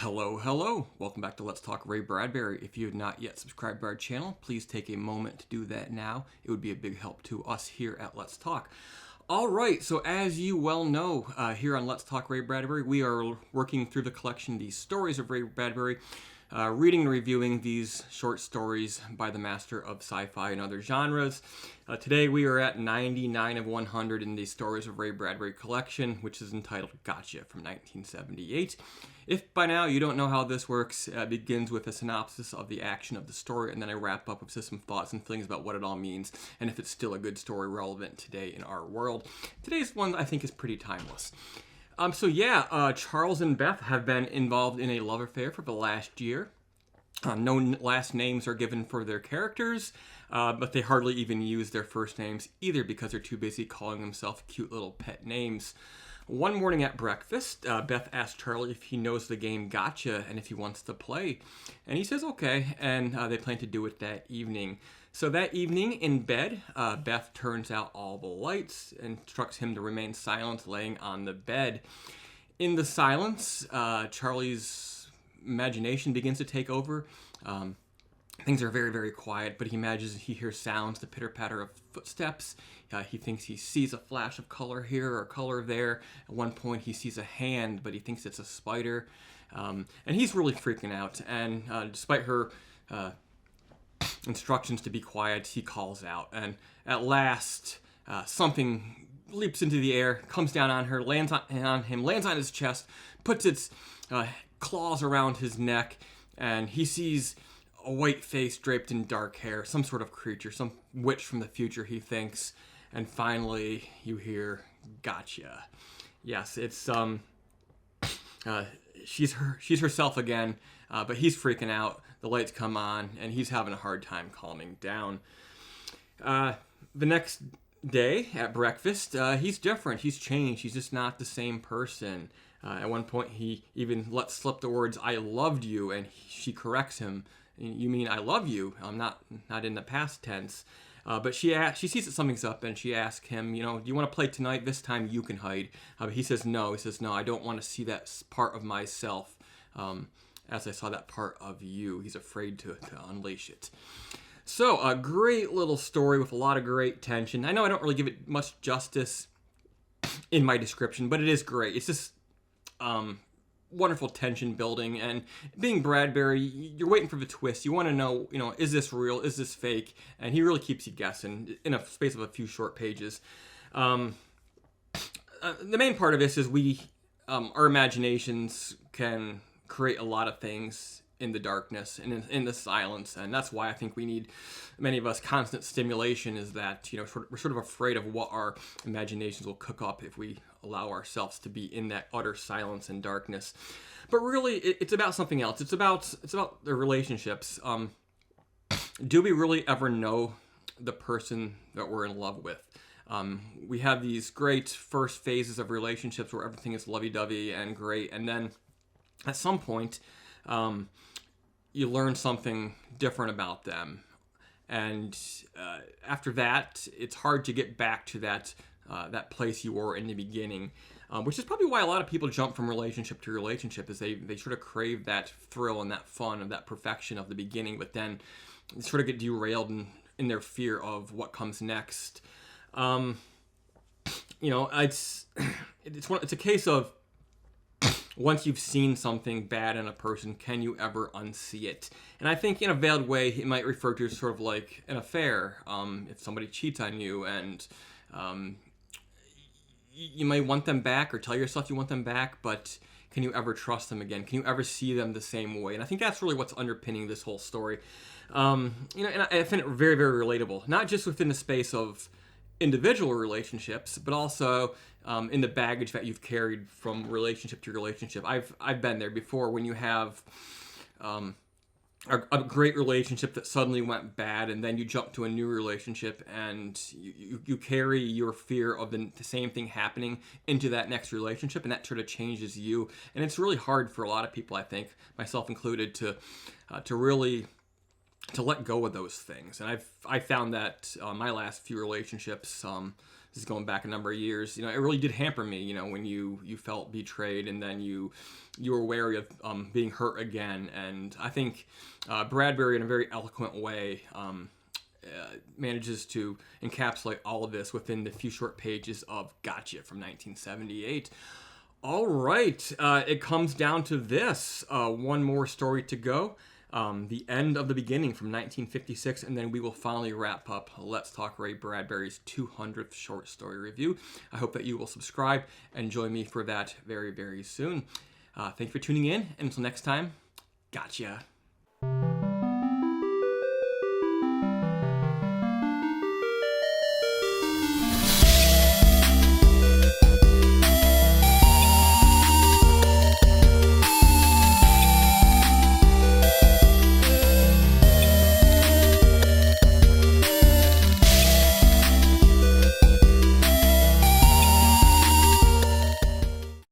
Hello. Welcome back to Let's Talk Ray Bradbury. If you have not yet subscribed to our channel, please take a moment to do that now. It would be a big help to us here at Let's Talk. All right, so as you well know, here on Let's Talk Ray Bradbury, we are working through the collection, These Stories of Ray Bradbury, reading and reviewing these short stories by the master of sci-fi and other genres. Today we are at 99 of 100 in the Stories of Ray Bradbury collection, which is entitled Gotcha from 1978. If by now you don't know how this works, it begins with a synopsis of the action of the story, and then I wrap up with some thoughts and feelings about what it all means, and if it's still a good story relevant today in our world. Today's one I think is pretty timeless. Charles and Beth have been involved in a love affair for the last year. No last names are given for their characters, but they hardly even use their first names either because they're too busy calling themselves cute little pet names. One morning at breakfast, Beth asked Charlie if he knows the game Gotcha and if he wants to play. And he says okay, and they plan to do it that evening. So that evening in bed, Beth turns out all the lights and instructs him to remain silent, laying on the bed. In the silence, Charlie's imagination begins to take over. Things are very, very quiet, but he imagines he hears sounds, the pitter-patter of footsteps. He thinks he sees a flash of color here or color there. At one point, he sees a hand, but he thinks it's a spider. And he's really freaking out. And despite her instructions to be quiet, he calls out. And at last, something leaps into the air, comes down on her, lands on him, lands on his chest, puts its claws around his neck, and he sees a white face draped in dark hair, some sort of creature, some witch from the future, he thinks. And finally, you hear, gotcha. Yes, it's, she's herself again, but he's freaking out. The lights come on, and he's having a hard time calming down. The next day at breakfast, he's different. He's changed. He's just not the same person. At one point, he even lets slip the words, "I loved you," and she corrects him. "You mean I love you? I'm not in the past tense." But she sees that something's up, and she asks him, do you want to play tonight? This time you can hide. But he says no. He says, no, I don't want to see that part of myself as I saw that part of you. He's afraid to unleash it. So, a great little story with a lot of great tension. I know I don't really give it much justice in my description, but it is great. It's just wonderful tension building, and being Bradbury, you're waiting for the twist. You want to know, is this real? Is this fake? And he really keeps you guessing in a space of a few short pages. The main part of this is our imaginations can create a lot of things in the darkness and in the silence, and that's why I think we need, many of us, constant stimulation. Is that we're sort of afraid of what our imaginations will cook up if we allow ourselves to be in that utter silence and darkness. But really, it's about something else. It's about the relationships. Do we really ever know the person that we're in love with? We have these great first phases of relationships where everything is lovey-dovey and great, and then at some point, you learn something different about them. And after that, it's hard to get back to that place you were in the beginning, which is probably why a lot of people jump from relationship to relationship, is they sort of crave that thrill and that fun of that perfection of the beginning, but then sort of get derailed in their fear of what comes next. It's a case of, once you've seen something bad in a person, can you ever unsee it? And I think in a veiled way, it might refer to sort of like an affair. If somebody cheats on you, and you may want them back or tell yourself you want them back, but can you ever trust them again? Can you ever see them the same way? And I think that's really what's underpinning this whole story. And I find it very, very relatable, not just within the space of individual relationships, but also in the baggage that you've carried from relationship to relationship. I've been there before, when you have a great relationship that suddenly went bad, and then you jump to a new relationship, and you carry your fear of the same thing happening into that next relationship, and that sort of changes you. And it's really hard for a lot of people, I think, myself included, to really let go of those things. And I found that my last few relationships, this is going back a number of years, it really did hamper me, when you felt betrayed and then you were wary of being hurt again. And I think Bradbury, in a very eloquent way, manages to encapsulate all of this within the few short pages of Gotcha from 1978. All right, it comes down to this. One more story to go. The End of the Beginning from 1956, and then we will finally wrap up Let's Talk Ray Bradbury's 200th short story review. I hope that you will subscribe and join me for that very, very soon. Thank you for tuning in, and until next time, gotcha.